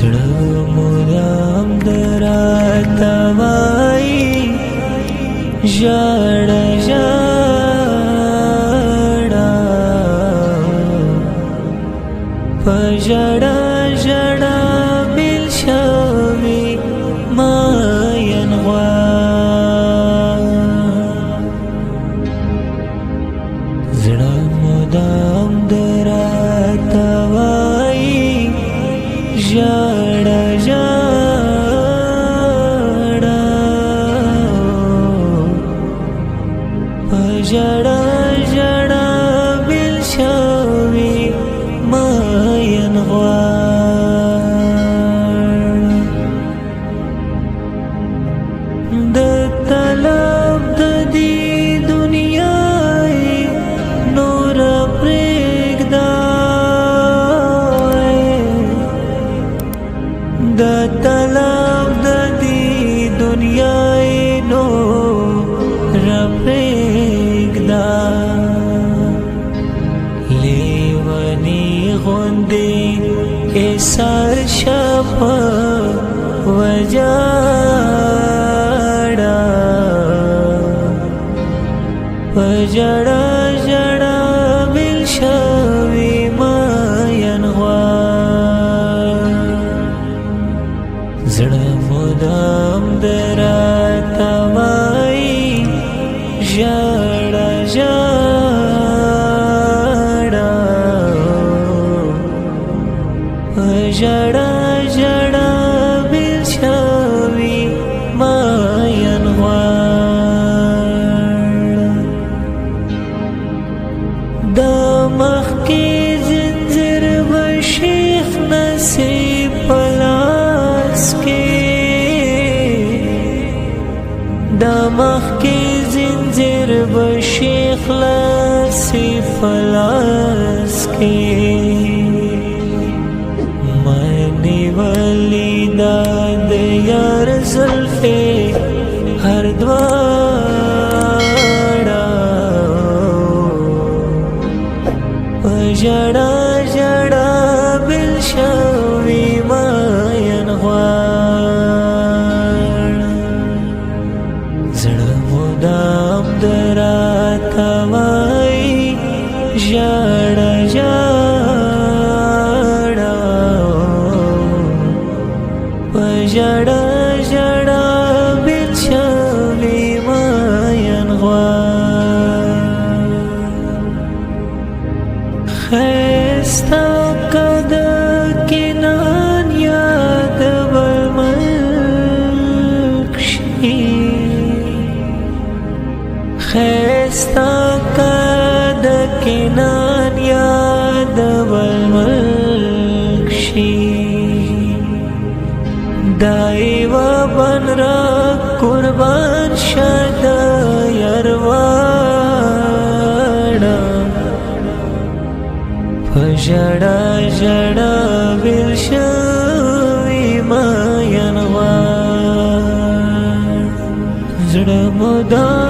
زړه مدام دراته وایي ژړه ژړه په ژړه ژړه بیل شوي ماین غوا زړه مدام دراته وایي ژړه ژړه په ژړه ژړه بیل شوي ماین غواړ د طلب د دې دنیا نور پرېږده د طلب د دې دنیا نور پرېږده لیونی غوندې ایسار شه په وژاړه په ژړه ژړه بیل شوي ماین غواړ زړه مدام دراته وایي ژړه ژړه په ژړه ژړه بیل شوي ماین غواړ د مخکې زنځیر به شیخ نصیب په لاس کې د مخکې زنځیر به شیخ نصیب په لاس کې منی ولی دا د یار زلفې هر دواړه په ژړه ژړه بیل شوي ماین غواړ زړه مدام دراته وایي ژړه ژړه په ژړه ژړه بیل شوي ماین غواړ ښایسته که د کنان یاد بل ملک شي ښایسته که د کنان یاد بل ملک شي دا یوه بن را قربان شه د یار واړه په ژړه ژړه بیل شوي ماین غواړ زړه مدام